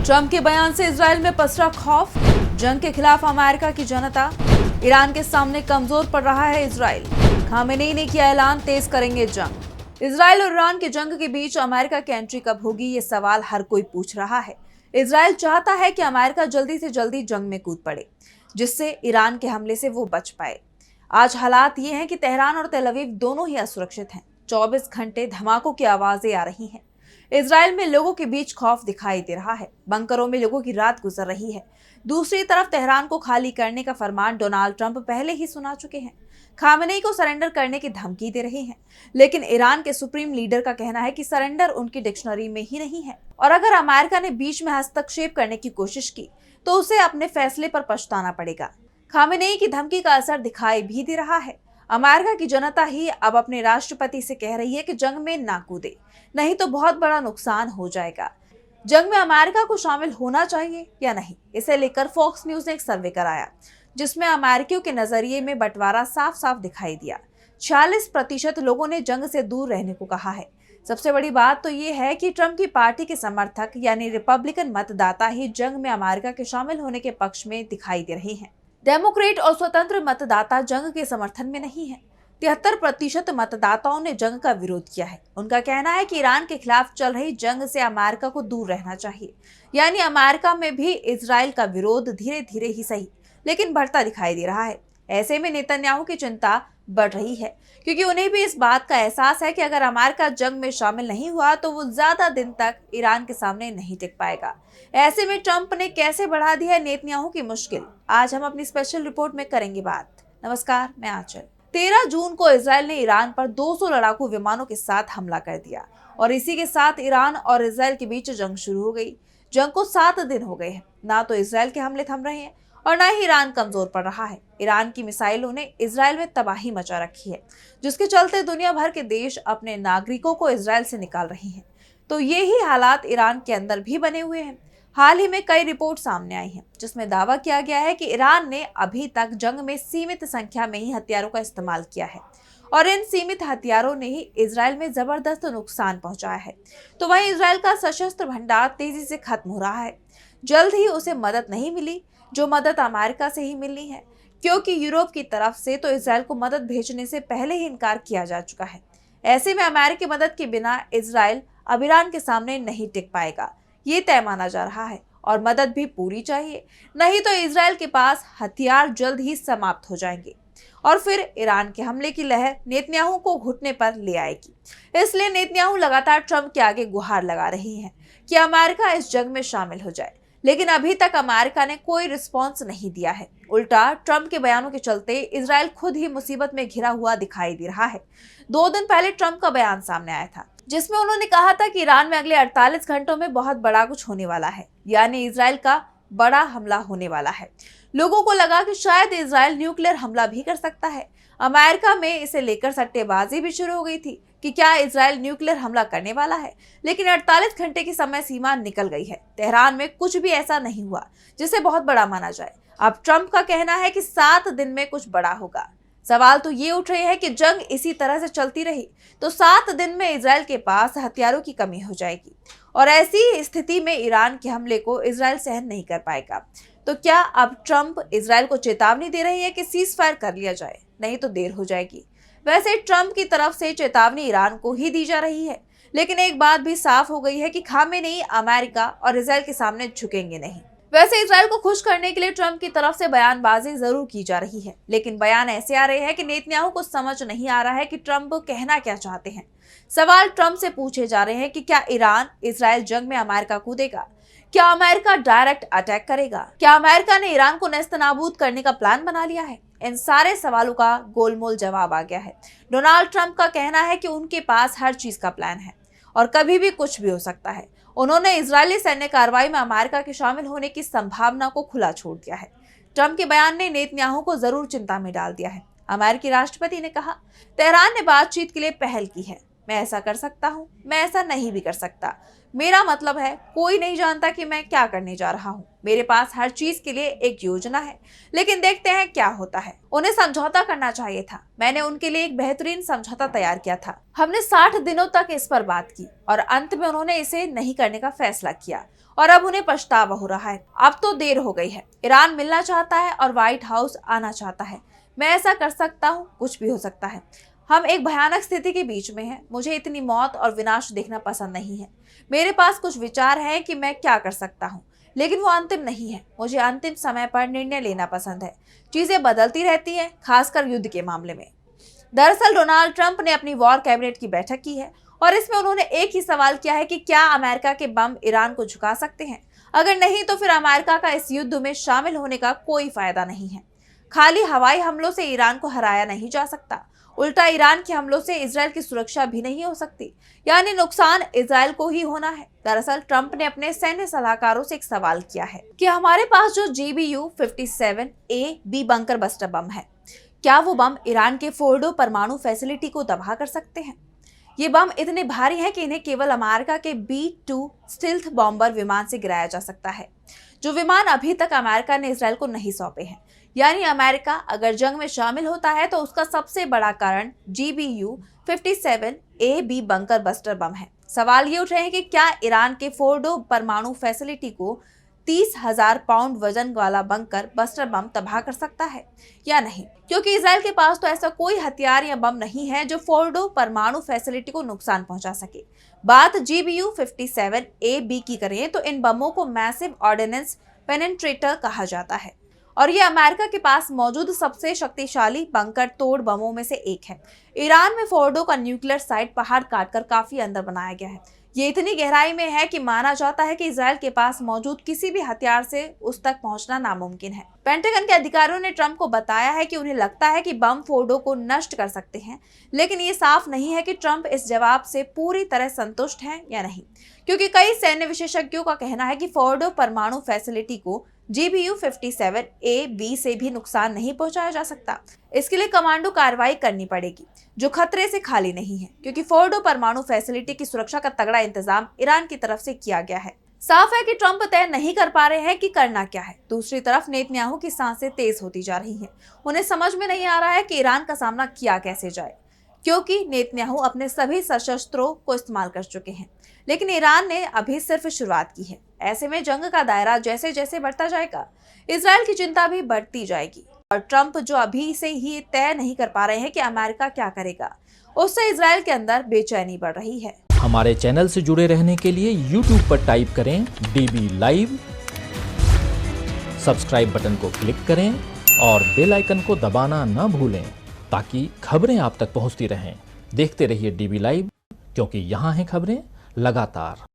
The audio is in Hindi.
ट्रंप के बयान से इजराइल में पसरा खौफ, जंग के खिलाफ अमेरिका की जनता, ईरान के सामने कमजोर पड़ रहा है इजराइल। खामेनेई ने किया ऐलान, तेज करेंगे जंग। इजराइल और ईरान के जंग के बीच अमेरिका की एंट्री कब होगी, ये सवाल हर कोई पूछ रहा है। इजराइल चाहता है कि अमेरिका जल्दी से जल्दी जंग में कूद पड़े, जिससे ईरान के हमले से वो बच पाए। आज हालात ये हैं कि तेहरान और तेल अवीव दोनों ही असुरक्षित हैं। 24 घंटे धमाकों की आवाजें आ रही हैं। इजराइल में लोगों के बीच खौफ दिखाई दे रहा है। बंकरों में लोगों की रात गुजर रही है। दूसरी तरफ तेहरान को खाली करने का फरमान डोनाल्ड ट्रंप पहले ही सुना चुके हैं। खामेनेई को सरेंडर करने की धमकी दे रहे हैं, लेकिन ईरान के सुप्रीम लीडर का कहना है कि सरेंडर उनकी डिक्शनरी में ही नहीं है, और अगर अमेरिका ने बीच में हस्तक्षेप करने की कोशिश की तो उसे अपने फैसले पर पछताना पड़ेगा। खामेनेई की धमकी का असर दिखाई भी दे रहा है। अमेरिका की जनता ही अब अपने राष्ट्रपति से कह रही है कि जंग में ना कूदे, नहीं तो बहुत बड़ा नुकसान हो जाएगा। जंग में अमेरिका को शामिल होना चाहिए या नहीं, इसे लेकर फॉक्स न्यूज ने एक सर्वे कराया, जिसमें अमेरिकियों के नजरिए में बंटवारा साफ साफ दिखाई दिया। 46% लोगों ने जंग से दूर रहने को कहा है। सबसे बड़ी बात तो ये है कि ट्रंप की पार्टी के समर्थक यानी रिपब्लिकन मतदाता ही जंग में अमेरिका के शामिल होने के पक्ष में दिखाई दे रहे हैं। डेमोक्रेट और स्वतंत्र मतदाता जंग के समर्थन में नहीं है। 73% मतदाताओं ने जंग का विरोध किया है। उनका कहना है कि ईरान के खिलाफ चल रही जंग से अमेरिका को दूर रहना चाहिए। यानी अमेरिका में भी इजराइल का विरोध धीरे धीरे ही सही, लेकिन बढ़ता दिखाई दे रहा है। ऐसे में नेतन्याहू की चिंता बढ़ रही है, क्योंकि उन्हें भी इस बात का एहसास है कि अगर अमेरिका जंग में शामिल नहीं हुआ तो वो ज्यादा दिन तक ईरान के सामने नहीं टिक पाएगा। ऐसे में ट्रंप ने कैसे बढ़ा दी है नेतन्याहू की मुश्किल, आज हम अपनी स्पेशल रिपोर्ट में करेंगे बात। नमस्कार, मैं आंचल। 13 जून को इजराइल ने ईरान पर 200 लड़ाकू विमानों के साथ हमला कर दिया, और इसी के साथ ईरान और इजराइल के बीच जंग शुरू हो गई। जंग को 7 दिन हो गए हैं। ना तो इजराइल के हमले थम रहे हैं और ना ही ईरान कमजोर पड़ रहा है। ईरान की मिसाइलों ने इजराइल में तबाही मचा रखी है, जिसके चलते दुनिया भर के देश अपने नागरिकों को इजराइल से निकाल रहे हैं। तो ये ही हालात ईरान के अंदर भी बने हुए हैं। हाल ही में कई रिपोर्ट सामने आई हैं, जिसमें दावा किया गया है कि ईरान ने अभी तक जंग में सीमित संख्या में ही हथियारों का इस्तेमाल किया है, और इन सीमित हथियारों ने ही इजराइल में जबरदस्त नुकसान पहुंचाया है। तो वहीं इजराइल का सशस्त्र भंडार तेजी से खत्म हो रहा है। जल्द ही उसे मदद नहीं मिली, जो मदद अमेरिका से ही मिलनी है, क्योंकि यूरोप की तरफ से तो इजराइल को मदद भेजने से पहले ही इनकार किया जा चुका है। ऐसे में अमेरिकी मदद के बिना इजराइल अब ईरान के सामने नहीं टिक पाएगा, ये तय माना जा रहा है, और मदद भी पूरी चाहिए, नहीं तो इजराइल के पास हथियार जल्द ही समाप्त हो जाएंगे और फिर ईरान के हमले की लहर नेतन्याहू को घुटने पर ले आएगी। इसलिए नेतन्याहू लगातार ट्रंप के आगे गुहार लगा रही हैं कि अमेरिका इस जंग में शामिल हो जाए, लेकिन अभी तक अमेरिका ने कोई रिस्पॉन्स नहीं दिया है। उल्टा ट्रंप के बयानों के चलते इजराइल खुद ही मुसीबत में घिरा हुआ दिखाई दे रहा है। 2 दिन पहले ट्रंप का बयान सामने आया था, जिसमें उन्होंने कहा था कि ईरान में अगले 48 घंटों में बहुत बड़ा कुछ होने वाला है, यानी इजराइल का बड़ा हमला होने वाला है। लोगों को लगा कि शायद इजराइल न्यूक्लियर हमला भी कर सकता है। अमेरिका में इसे लेकर सट्टेबाजी भी शुरू हो गई थी कि क्या इजराइल न्यूक्लियर हमला करने वाला है, लेकिन 48 घंटे की समय सीमा निकल गई है। तेहरान में कुछ भी ऐसा नहीं हुआ जिसे बहुत बड़ा माना जाए। अब ट्रंप का कहना है कि 7 दिन में कुछ बड़ा होगा। सवाल तो ये उठ रहे हैं कि जंग इसी तरह से चलती रही तो 7 दिन में इजराइल के पास हथियारों की कमी हो जाएगी, और ऐसी स्थिति में ईरान के हमले को इजराइल सहन नहीं कर पाएगा। तो क्या अब ट्रंप इजराइल को चेतावनी दे रही है कि सीज फायर कर लिया जाए, नहीं तो देर हो जाएगी। वैसे ट्रंप की तरफ से चेतावनी ईरान को ही दी जा रही है, लेकिन एक बात भी साफ हो गई है कि खामेनेई अमेरिका और इजराइल के सामने झुकेंगे नहीं। वैसे इजराइल को खुश करने के लिए ट्रंप की तरफ से बयानबाजी जरूर की जा रही है, लेकिन बयान ऐसे आ रहे हैं कि नेतन्याहू को समझ नहीं आ रहा है कि ट्रंप कहना क्या चाहते हैं। सवाल ट्रंप से पूछे जा रहे हैं कि क्या ईरान इजराइल जंग में अमेरिका कूदेगा, क्या अमेरिका डायरेक्ट अटैक करेगा, क्या अमेरिका ने ईरान को नेस्तनाबूद करने का प्लान बना लिया है। इन सारे सवालों का गोलमोल जवाब आ गया है। डोनाल्ड ट्रंप का कहना है कि उनके पास हर चीज का प्लान है और कभी भी कुछ भी हो सकता है। उन्होंने इजरायली सैन्य कार्रवाई में अमेरिका के शामिल होने की संभावना को खुला छोड़ दिया है। ट्रंप के बयान ने नेतन्याहू को जरूर चिंता में डाल दिया है। अमेरिकी राष्ट्रपति ने कहा, तेहरान ने बातचीत के लिए पहल की है। मैं ऐसा कर सकता हूँ, मैं ऐसा नहीं भी कर सकता। मेरा मतलब है, कोई नहीं जानता कि मैं क्या करने जा रहा हूँ। मेरे पास हर चीज के लिए एक योजना है, लेकिन देखते हैं क्या होता है। उन्हें समझौता करना चाहिए था। मैंने उनके लिए एक बेहतरीन समझौता तैयार किया था। हमने 60 दिनों तक इस पर बात की और अंत में उन्होंने इसे नहीं करने का फैसला किया और अब उन्हें पछतावा हो रहा है। अब तो देर हो गई है। ईरान मिलना चाहता है और व्हाइट हाउस आना चाहता है। मैं ऐसा कर सकता हूँ, कुछ भी हो सकता है। हम एक भयानक स्थिति के बीच में हैं। मुझे इतनी मौत और विनाश देखना पसंद नहीं है। मेरे पास कुछ विचार हैं कि मैं क्या कर सकता हूँ, लेकिन वो अंतिम नहीं है। मुझे अंतिम समय पर निर्णय लेना पसंद है। चीजें बदलती रहती हैं, खासकर युद्ध के मामले में। दरअसल डोनाल्ड ट्रंप ने अपनी वॉर कैबिनेट की बैठक की है और इसमें उन्होंने एक ही सवाल किया है कि क्या अमेरिका के बम ईरान को झुका सकते हैं। अगर नहीं तो फिर अमेरिका का इस युद्ध में शामिल होने का कोई फायदा नहीं है। खाली हवाई हमलों से ईरान को हराया नहीं जा सकता, उल्टा ईरान के हमलों से इजराइल की सुरक्षा भी नहीं हो सकती, यानी नुकसान इजराइल को ही होना है। दरअसल ट्रंप ने अपने सैन्य सलाहकारों से एक सवाल किया है कि हमारे पास जो GBU-57A-B बंकर बस्टर बम है, क्या वो बम ईरान के फोर्डो परमाणु फैसिलिटी को तबाह कर सकते हैं? ये बम इतने भारी हैं कि इन्हें केवल अमेरिका के B-2 स्टिल्थ बॉम्बर विमान से गिराया जा सकता है, जो विमान अभी तक अमेरिका ने इजराइल को नहीं सौंपे हैं। यानी अमेरिका अगर जंग में शामिल होता है तो उसका सबसे बड़ा कारण GBU-57A-B बंकर बस्टर बम है। सवाल ये उठ रहे हैं कि क्या ईरान के फोर्डो परमाणु फैसिलिटी को 30,000 पाउंड वजन वाला बंकर बस्टर बम तबाह कर सकता है या नहीं, क्योंकि इजराइल के पास तो ऐसा कोई हथियार या बम नहीं है जो फोर्डो परमाणु फैसिलिटी को नुकसान पहुंचा सके। बात GBU-57A-B की करें तो इन बमों को मैसिव ऑर्डिनेंस पेनिट्रेटर कहा जाता है और ये अमेरिका के पास मौजूद सबसे शक्तिशाली बंकर तोड़ बमों में से एक है। ईरान में फोर्डो का न्यूक्लियर साइट पहाड़ काटकर काफी अंदर बनाया गया है। ये इतनी गहराई में है कि माना जाता है कि इजराइल के पास मौजूद किसी भी हथियार से उस तक पहुंचना नामुमकिन है। पेंटागन के अधिकारियों ने ट्रंप को बताया है कि उन्हें लगता है कि बम फोर्डो को नष्ट कर सकते हैं, लेकिन ये साफ नहीं है कि ट्रंप इस जवाब से पूरी तरह संतुष्ट हैं या नहीं, क्योंकि कई सैन्य विशेषज्ञों का कहना है कि फोर्डो परमाणु फैसिलिटी को GBU-57A-B से भी नुकसान नहीं पहुंचाया जा सकता। इसके लिए कमांडो कार्रवाई करनी पड़ेगी, जो खतरे से खाली नहीं है, क्योंकि फोर्डो परमाणु फैसिलिटी की सुरक्षा का तगड़ा इंतजाम ईरान की तरफ से किया गया है। साफ है कि ट्रंप तय नहीं कर पा रहे हैं कि करना क्या है। दूसरी तरफ नेतन्याहू की सांसें तेज होती जा रही हैं। उन्हें समझ में नहीं आ रहा है कि ईरान का सामना किया कैसे जाए, क्योंकि नेतन्याहू अपने सभी सशस्त्रों को इस्तेमाल कर चुके हैं, लेकिन ईरान ने अभी सिर्फ शुरुआत की है। ऐसे में जंग का दायरा जैसे जैसे बढ़ता जाएगा, इजराइल की चिंता भी बढ़ती जाएगी और ट्रंप जो अभी से ही तय नहीं कर पा रहे हैं कि अमेरिका क्या करेगा, उससे इजराइल के अंदर बेचैनी बढ़ रही है। हमारे चैनल से जुड़े रहने के लिए YouTube पर टाइप करें DB लाइव, सब्सक्राइब बटन को क्लिक करें और बेल आइकन को दबाना न भूलें ताकि खबरें आप तक पहुंचती रहें। देखते रहिए DB लाइव, क्योंकि यहाँ हैं खबरें लगातार।